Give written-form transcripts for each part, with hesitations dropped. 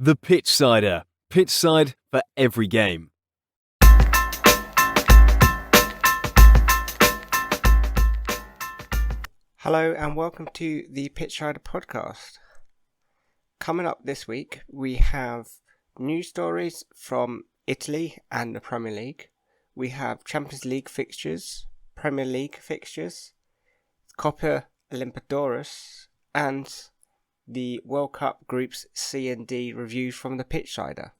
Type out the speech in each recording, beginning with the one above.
The Pitchsider. Pitchside for every game. Hello and welcome to the Pitchsider Podcast. Coming up this week, we have news stories from Italy and the Premier League. We have Champions League fixtures, Premier League fixtures, Copa Libertadores, and the World Cup Groups C and D reviews from the Pitchsider.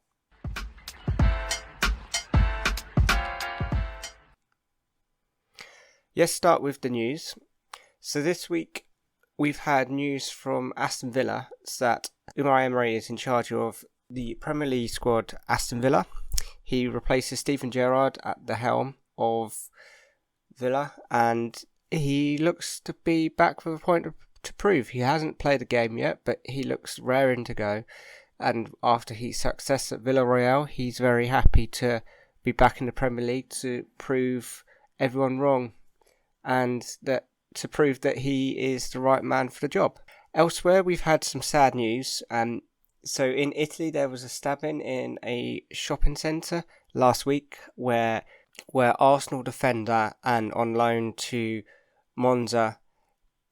Let's start with the news. So this week we've had news from Aston Villa that Unai Emery is in charge of the Premier League squad Aston Villa. He replaces Steven Gerrard at the helm of Villa, and he looks to be back with a point to prove. He hasn't played a game yet, but he looks raring to go. And after his success at Villarreal, he's very happy to be back in the Premier League to prove everyone wrong, and to prove that he is the right man for the job. Elsewhere, we've had some sad news. So in Italy, there was a stabbing in a shopping centre last week where Arsenal defender and on loan to Monza,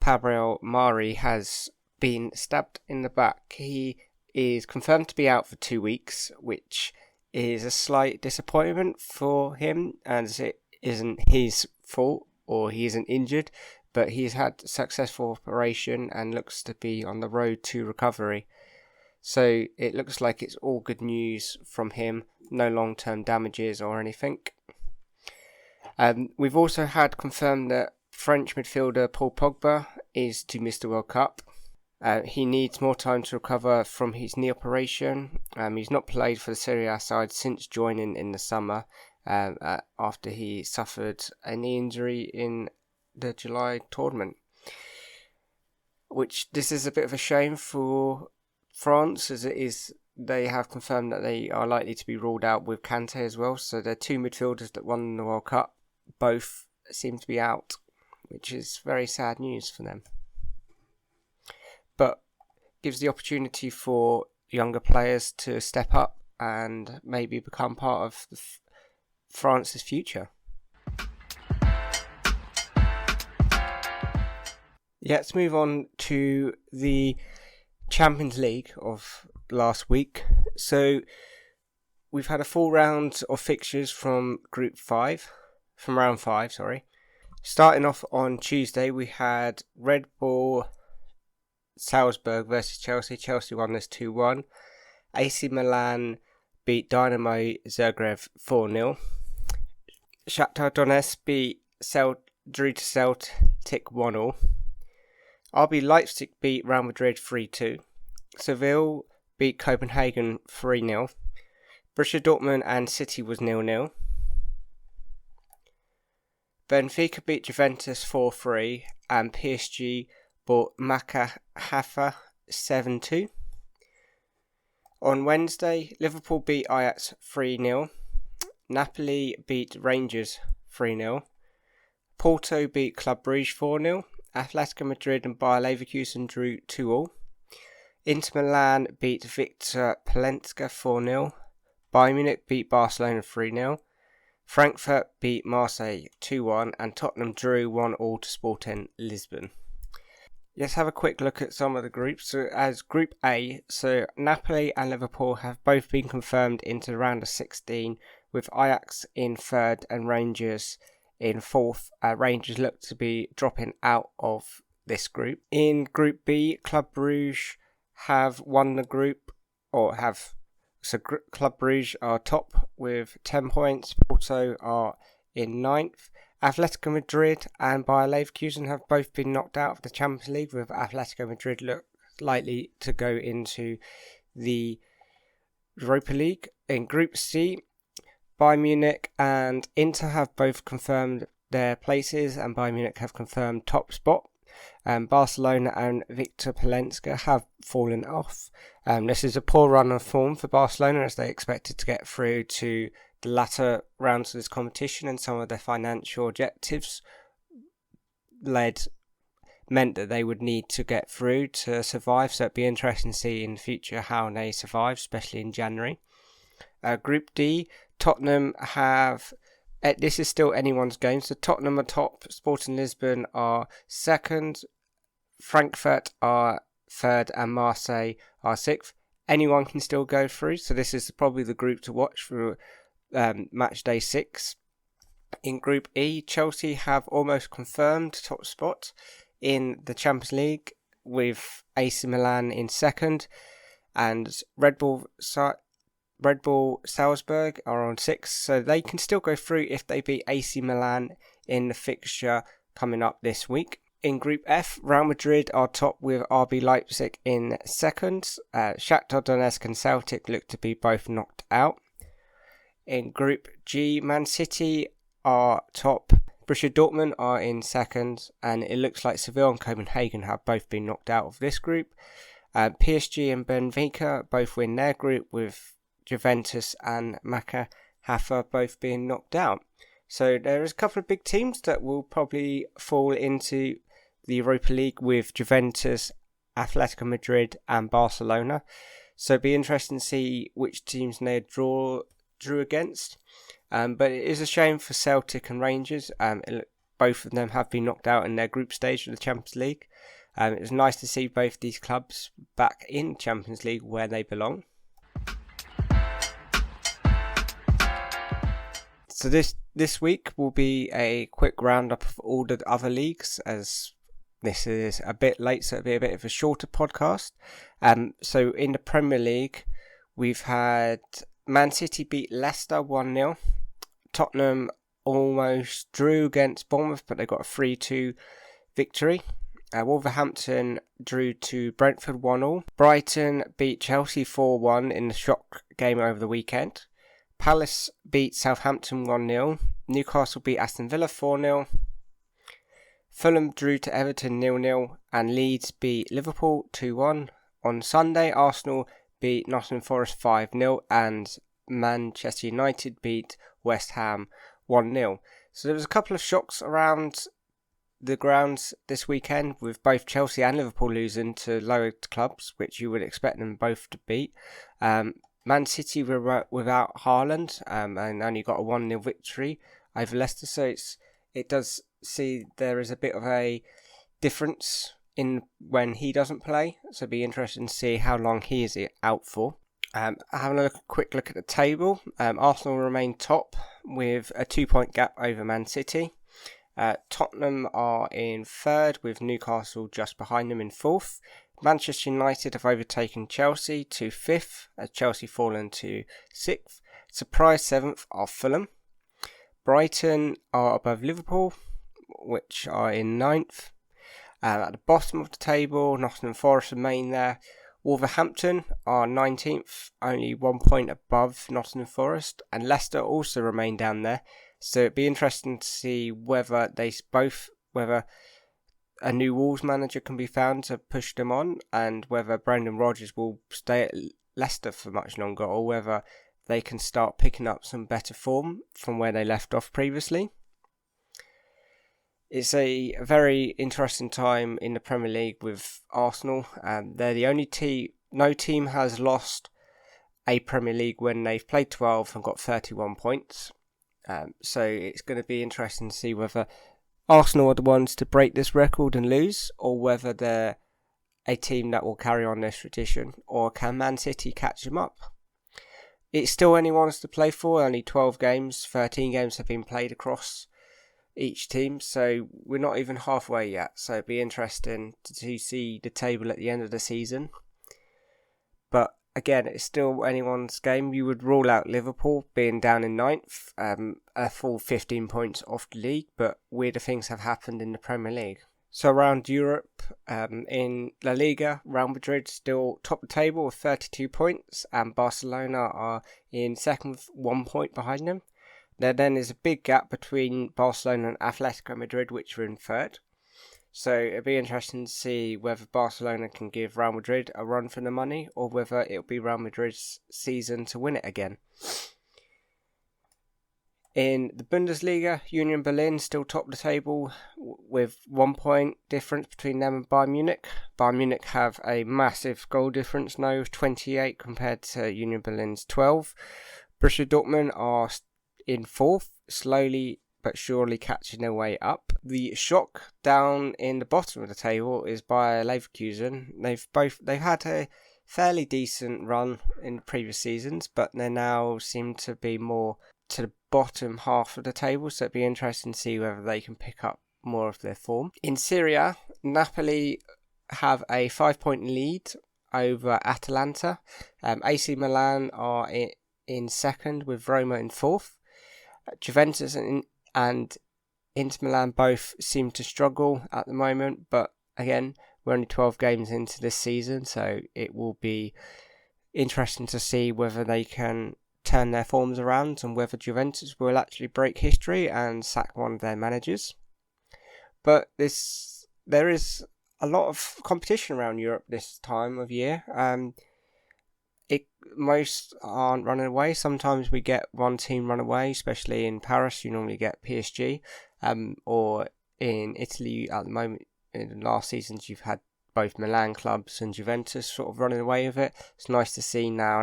Gabriel Mari, has been stabbed in the back. He is confirmed to be out for 2 weeks, which is a slight disappointment for him, as it isn't his fault or he isn't injured, but he's had a successful operation and looks to be on the road to recovery. So it looks like it's all good news from him, no long-term damages or anything. We've also had confirmed that French midfielder Paul Pogba is to miss the World Cup. He needs more time to recover from his knee operation. He's not played for the Serie A side since joining in the summer, after he suffered a knee injury in the July tournament. Which this is a bit of a shame for France, as it is. They have confirmed that they are likely to be ruled out with Kante as well. So their two midfielders that won the World Cup both seem to be out, which is very sad news for them. But gives the opportunity for younger players to step up and maybe become part of France's future. Let's move on to the Champions League of last week. So we've had a full round of fixtures from round 5, sorry. Starting off on Tuesday, we had Red Bull Salzburg versus Chelsea. Chelsea won this 2-1. AC Milan beat Dynamo Zagreb 4-0. Shakhtar Donetsk drew to Celtic 1-0. RB Leipzig beat Real Madrid 3-2. Seville beat Copenhagen 3-0. Borussia Dortmund and City was 0-0. Benfica beat Juventus 4-3, and PSG beat Maccabi Haifa 7-2. On Wednesday, Liverpool beat Ajax 3-0. Napoli beat Rangers 3-0. Porto beat Club Brugge 4-0. Atletico Madrid and Bayer Leverkusen drew 2-2. Inter Milan beat Victor Palenska 4-0. Bayern Munich beat Barcelona 3-0. Frankfurt beat Marseille 2-1, and Tottenham drew 1-1 to Sporting Lisbon. Let's have a quick look at some of the groups. So as Group A, so Napoli and Liverpool have both been confirmed into the round of 16, with Ajax in third and Rangers in fourth. Rangers look to be dropping out of this group. In Group B, Club Brugge have won the group, So Club Brugge are top with 10 points. Porto are in ninth. Atletico Madrid and Bayer Leverkusen have both been knocked out of the Champions League, with Atletico Madrid likely to go into the Europa League. In Group C, Bayern Munich and Inter have both confirmed their places, and Bayern Munich have confirmed top spot. Barcelona and Victor Palenska have fallen off. This is a poor run of form for Barcelona, as they expected to get through to the latter rounds of this competition, and some of their financial objectives led meant that they would need to get through to survive. So it'd be interesting to see in the future how they survive, especially in January. Group D, Tottenham have... This is still anyone's game. So Tottenham are top, Sporting Lisbon are second, Frankfurt are third, and Marseille are sixth. Anyone can still go through, so this is probably the group to watch for match day 6. In Group E, Chelsea have almost confirmed top spot in the Champions League with AC Milan in second, and Red Bull Salzburg are on 6th, so they can still go through if they beat AC Milan in the fixture coming up this week. In Group F, Real Madrid are top with RB Leipzig in second. Shakhtar Donetsk and Celtic look to be both knocked out. In Group G, Man City are top. Borussia Dortmund are in second, and it looks like Seville and Copenhagen have both been knocked out of this group. PSG and Benfica both win their group, with Juventus and Maccabi Haifa both being knocked out. So there is a couple of big teams that will probably fall into the Europa League with Juventus, Atletico Madrid and Barcelona. So it'd be interesting to see which teams they drew against. But it is a shame for Celtic and Rangers. Both of them have been knocked out in their group stage of the Champions League. It was nice to see both these clubs back in Champions League where they belong. So this week will be a quick roundup of all the other leagues, as this is a bit late, so it'll be a bit of a shorter podcast. So in the Premier League, we've had Man City beat Leicester 1-0. Tottenham almost drew against Bournemouth, but they got a 3-2 victory. Wolverhampton drew to Brentford 1-1. Brighton beat Chelsea 4-1 in the shock game over the weekend. Palace beat Southampton 1-0. Newcastle beat Aston Villa 4-0. Fulham drew to Everton 0-0. And Leeds beat Liverpool 2-1. On Sunday, Arsenal beat Nottingham Forest 5-0. And Manchester United beat West Ham 1-0. So there was a couple of shocks around the grounds this weekend, with both Chelsea and Liverpool losing to lower clubs, which you would expect them both to beat. Man City were without Haaland and only got a 1-0 victory over Leicester, so it does see there is a bit of a difference in when he doesn't play, so it'll be interesting to see how long he is out for. Having a quick look at the table, Arsenal remain top with a 2-point gap over Man City. Tottenham are in third, with Newcastle just behind them in fourth. Manchester United have overtaken Chelsea to 5th, as Chelsea fallen to 6th. Surprise 7th are Fulham. Brighton are above Liverpool, which are in 9th. At the bottom of the table, Nottingham Forest remain there. Wolverhampton are 19th, only 1 point above Nottingham Forest, and Leicester also remain down there. So it'd be interesting to see whether a new Wolves manager can be found to push them on, and whether Brendan Rodgers will stay at Leicester for much longer, or whether they can start picking up some better form from where they left off previously. It's a very interesting time in the Premier League with Arsenal. They're the only team, no team has lost a Premier League when they've played 12 and got 31 points. So it's going to be interesting to see whether Arsenal are the ones to break this record and lose, or whether they're a team that will carry on this tradition, or can Man City catch them up. It's still anyone's to play for, only 12 games, 13 games have been played across each team, so we're not even halfway yet, so it'd be interesting to see the table at the end of the season. But again, it's still anyone's game. You would rule out Liverpool being down in 9th, a full 15 points off the league, but weirder things have happened in the Premier League. So around Europe, in La Liga, Real Madrid still top the table with 32 points, and Barcelona are in second with 1 point behind them. There then is a big gap between Barcelona and Atletico Madrid, which are in third. So it'll be interesting to see whether Barcelona can give Real Madrid a run for the money, or whether it'll be Real Madrid's season to win it again. In the Bundesliga, Union Berlin still top the table with 1 point difference between them and Bayern Munich. Bayern Munich have a massive goal difference now of 28 compared to Union Berlin's 12. Borussia Dortmund are in 4th, slowly but surely catching their way up. The shock down in the bottom of the table is Bayer Leverkusen. They've had a fairly decent run in previous seasons, but they now seem to be more to the bottom half of the table, so it'd be interesting to see whether they can pick up more of their form. In Serie A, Napoli have a 5-point lead over Atalanta. AC Milan are in second with Roma in 4th. Juventus and Inter Milan both seem to struggle at the moment, but again, we're only 12 games into this season, so it will be interesting to see whether they can turn their forms around and whether Juventus will actually break history and sack one of their managers. But there is a lot of competition around Europe this time of year. Most aren't running away. Sometimes we get one team run away, especially in Paris. You normally get PSG, or in Italy at the moment. In the last seasons, you've had both Milan clubs and Juventus sort of running away with it. It's nice to see now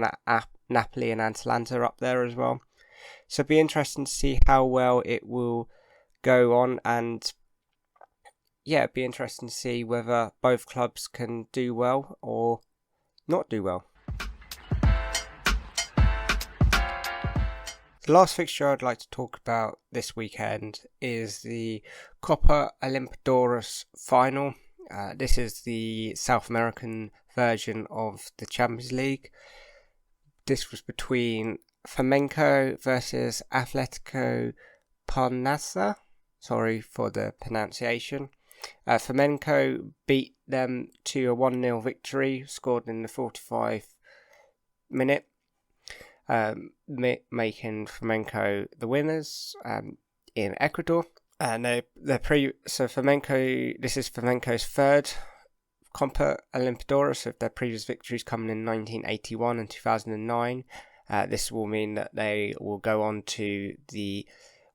Napoli and Atalanta are up there as well. So it'll be interesting to see how well it will go on, and it'd be interesting to see whether both clubs can do well or not do well. The last fixture I'd like to talk about this weekend is the Copa Libertadores final. This is the South American version of the Champions League. This was between Flamengo versus Atletico Parnasse. Sorry for the pronunciation. Flamengo beat them to a 1-0 victory, scored in the 45th minute. Making Flamengo the winners in Ecuador, and Flamengo. This is Flamengo's third Copa Libertadores, so their previous victories coming in 1981 and 2009. This will mean that they will go on to the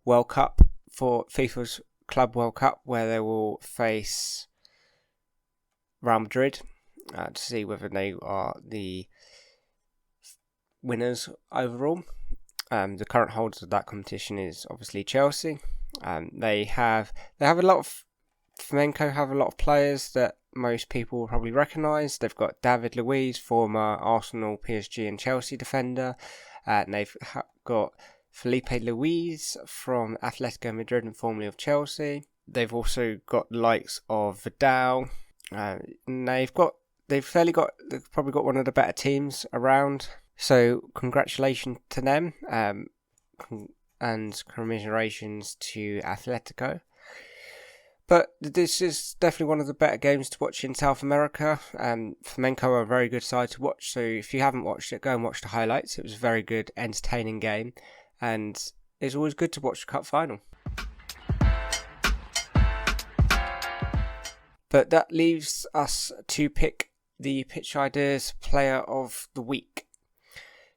World Cup for FIFA's Club World Cup, where they will face Real Madrid to see whether they are the winners overall. The current holders of that competition is obviously Chelsea. They have a lot of Flamengo have a lot of players that most people will probably recognise. They've got David Luiz, former Arsenal, PSG and Chelsea defender. And they've got Felipe Luis from Atletico Madrid and formerly of Chelsea. They've also got the likes of Vidal. They've probably got one of the better teams around. So congratulations to them, and commiserations to Atletico. But this is definitely one of the better games to watch in South America. Flamengo are a very good side to watch, so if you haven't watched it, go and watch the highlights. It was a very good, entertaining game, and it's always good to watch the cup final. But that leaves us to pick the Pitchsider's Player of the Week.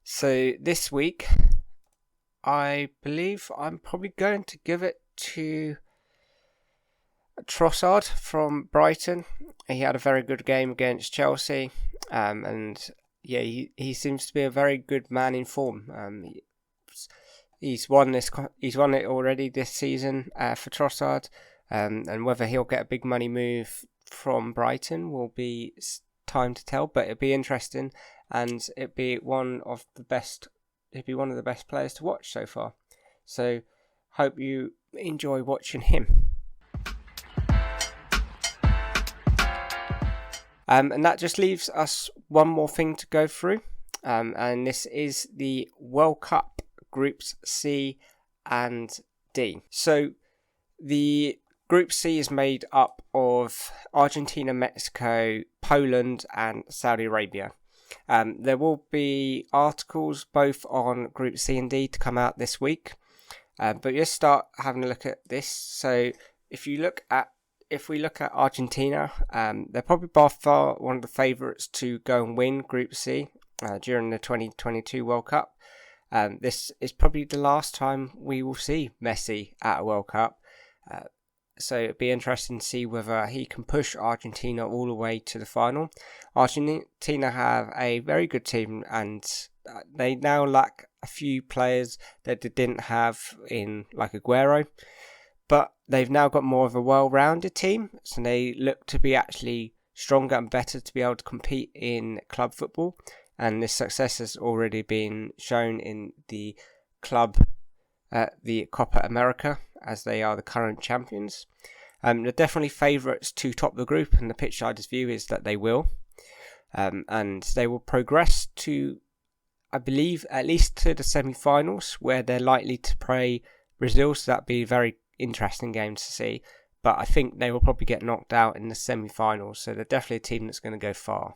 So this week, I believe I'm probably going to give it to Trossard from Brighton. He had a very good game against Chelsea, and he seems to be a very good man in form. He's won it already this season for Trossard, and whether he'll get a big money move from Brighton will be time to tell. But it'll be interesting, and it'd be one of the best players to watch so far. So hope you enjoy watching him. And that just leaves us one more thing to go through, and this is the World Cup Groups C and D. So the Group C is made up of Argentina, Mexico, Poland and Saudi Arabia. There will be articles both on Group C and D to come out this week, but let's start having a look at this. So if we look at Argentina, they're probably by far one of the favourites to go and win Group C during the 2022 World Cup. This is probably the last time we will see Messi at a World Cup. So it'd be interesting to see whether he can push Argentina all the way to the final. Argentina have a very good team, and they now lack a few players that they didn't have in, like Aguero. But they've now got more of a well-rounded team, so they look to be actually stronger and better to be able to compete in club football. And this success has already been shown in the Copa America, as they are the current champions. They're definitely favourites to top the group, and the Pitchsider's view is that they will. And they will progress to, I believe, at least to the semi-finals, where they're likely to play Brazil, so that'd be a very interesting game to see. But I think they will probably get knocked out in the semi-finals, so they're definitely a team that's going to go far.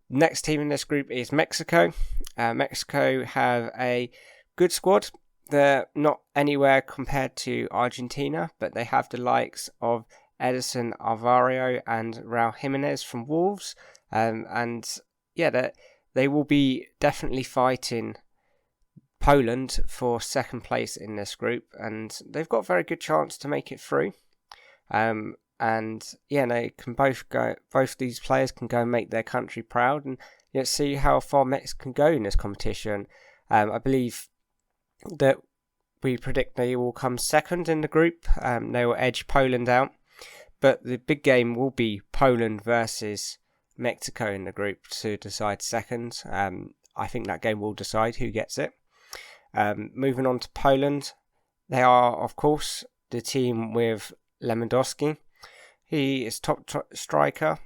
Next team in this group is Mexico. Mexico have a good squad. They're not anywhere compared to Argentina, but they have the likes of Edison Alvaro and Raul Jimenez from Wolves. They will be definitely fighting Poland for second place in this group, and they've got a very good chance to make it through. They can both these players can go and make their country proud, and see how far Mexico can go in this competition. I believe that we predict they will come second in the group. They will edge Poland out, but the big game will be Poland versus Mexico in the group to decide second. I think that game will decide who gets it. Moving on to Poland, they are, of course, the team with Lewandowski. He is top striker.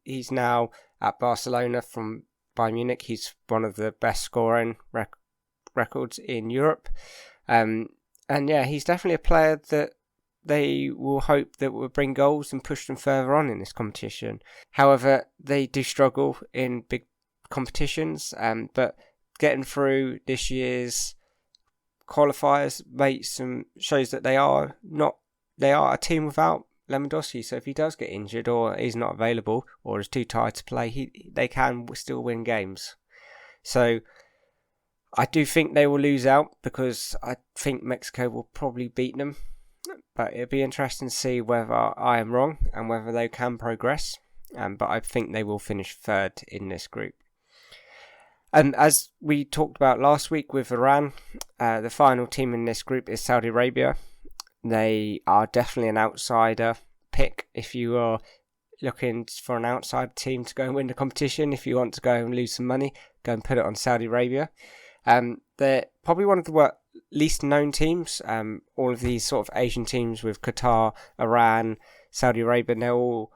He's now at Barcelona from Bayern Munich. He's one of the best scoring records in Europe. He's definitely a player that they will hope that will bring goals and push them further on in this competition. However, they do struggle in big competitions, but getting through this year's qualifiers shows that they are a team without Lewandowski. So if he does get injured or is not available or is too tired to play, they can still win games. So I do think they will lose out, because I think Mexico will probably beat them. But it'll be interesting to see whether I am wrong and whether they can progress. But I think they will finish third in this group. And as we talked about last week with Iran, the final team in this group is Saudi Arabia. They are definitely an outsider pick if you are looking for an outside team to go and win the competition. If you want to go and lose some money, go and put it on Saudi Arabia. They're probably one of the least known teams. All of these sort of Asian teams with Qatar, Iran, Saudi Arabia, they're all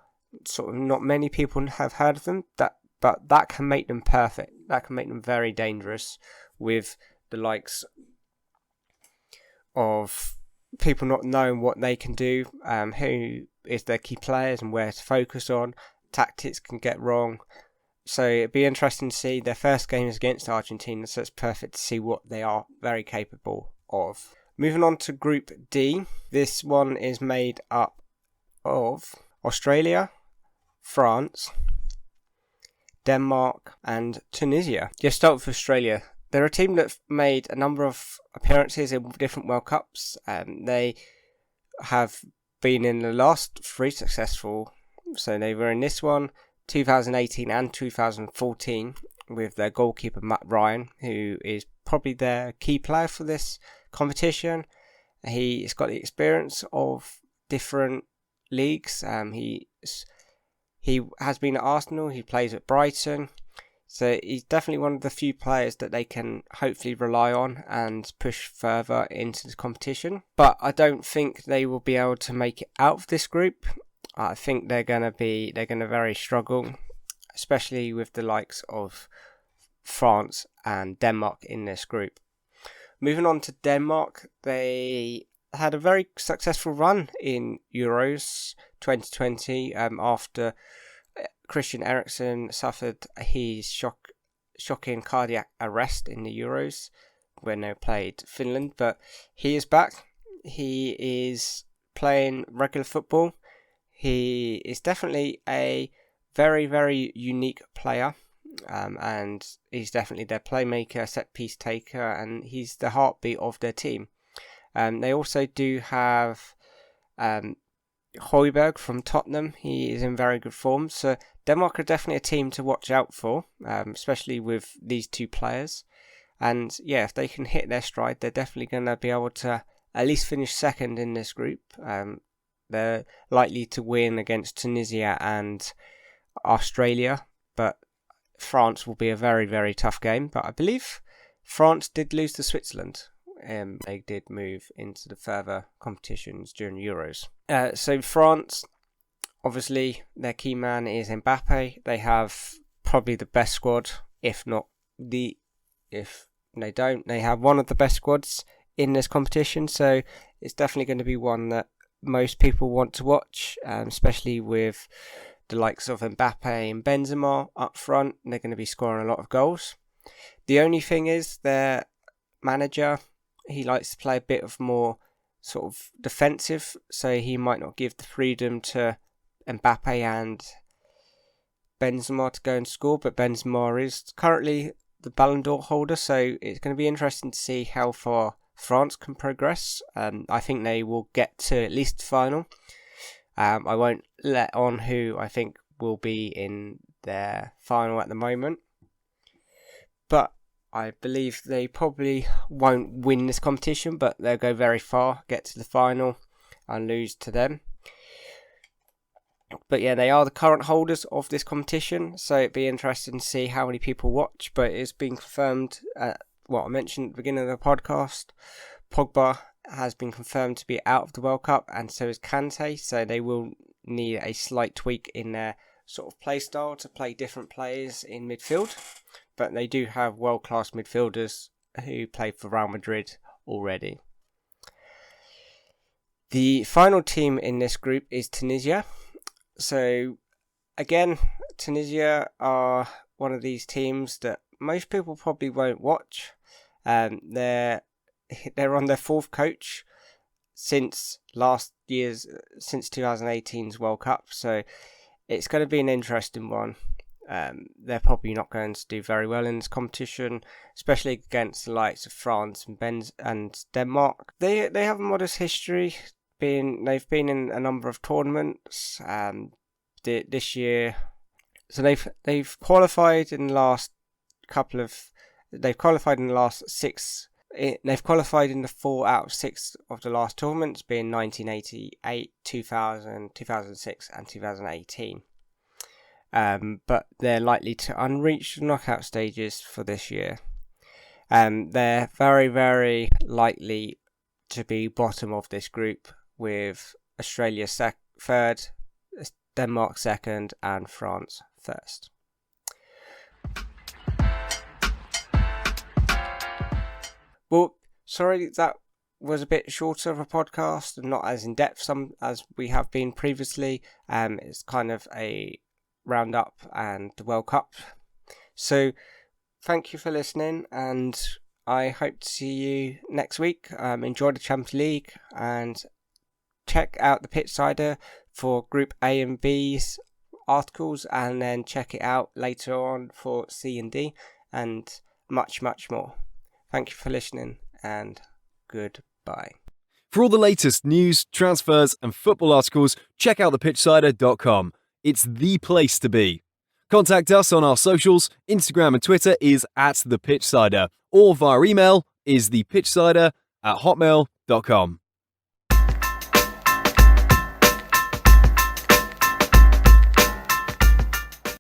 sort of not many people have heard of them. But that can make them perfect. That can make them very dangerous, with the likes of people not knowing what they can do, who is their key players and where to focus on. Tactics can get wrong. So it'd be interesting to see. Their first game is against Argentina, so it's perfect to see what they are very capable of. Moving on to Group D. This one is made up of Australia, France, Denmark and Tunisia. Just start with Australia. They're a team that's made a number of appearances in different World Cups. They have been in the last 3 successful. So they were in this one, 2018 and 2014, with their goalkeeper Matt Ryan, who is probably their key player for this competition. He's got the experience of different leagues. He has been at Arsenal, he plays at Brighton, so he's definitely one of the few players that they can hopefully rely on and push further into the competition. But I don't think they will be able to make it out of this group. I think they're going to very struggle, especially with the likes of France and Denmark in this group. Moving on to Denmark, they had a very successful run in Euros 2020 after Christian Eriksen suffered his shocking cardiac arrest in the Euros when they played Finland. But he is back. He is playing regular football. He is definitely a very, very unique player. and he's definitely their playmaker, set-piece taker, and he's the heartbeat of their team. They also do have Højbjerg from Tottenham. He is in very good form, so Denmark are definitely a team to watch out for, especially with these two players. And yeah, if they can hit their stride, they're definitely going to be able to at least finish second in this group. They're likely to win against Tunisia and Australia, but France will be a very, very tough game. But I believe France did lose to Switzerland. They did move into the further competitions during Euros. So France, obviously, their key man is Mbappe. They have probably the best squad, if they don't, they have one of the best squads in this competition. So it's definitely going to be one that most people want to watch, especially with the likes of Mbappe and Benzema up front. They're going to be scoring a lot of goals. The only thing is their manager, he likes to play a bit of more sort of defensive, so he might not give the freedom to Mbappe and Benzema to go and score, but Benzema is currently the Ballon d'Or holder, so it's going to be interesting to see how far France can progress. I think they will get to at least the final. I won't let on who I think will be in their final at the moment, but I believe they probably won't win this competition, but they'll go very far, get to the final, and lose to them. But yeah, they are the current holders of this competition, so it'd be interesting to see how many people watch. But it's been confirmed, what I mentioned at the beginning of the podcast, Pogba has been confirmed to be out of the World Cup, and so is Kante, so they will need a slight tweak in their sort of play style to play different players in midfield. But they do have world-class midfielders who played for Real Madrid already. The final team in this group is Tunisia. So, again, Tunisia are one of these teams that most people probably won't watch. They're on their fourth coach since 2018's World Cup. So, it's going to be an interesting one. They're probably not going to do very well in this competition, especially against the likes of France and Denmark. They have a modest history. They've been in a number of tournaments this year, so they've qualified in the last couple of. They've qualified in the last six. They've qualified in the 4 out of 6 of the last tournaments, being 1988, 2000, 2006, and 2018. But they're likely to unreach the knockout stages for this year. They're very, very likely to be bottom of this group, with Australia third, Denmark second, and France first. Well, sorry that was a bit shorter of a podcast and not as in-depth as we have been previously. It's kind of a roundup and the World Cup. So thank you for listening, and I hope to see you next week. Enjoy the Champions League, and check out the Pitchsider for Group A and B's articles, and then check it out later on for C and D, and much, much more. Thank you for listening, and goodbye. For all the latest news, transfers, and football articles, check out thepitchsider.com. It's the place to be. Contact us on our socials. Instagram and Twitter is @thepitchsider, or via email is thepitchsider@hotmail.com.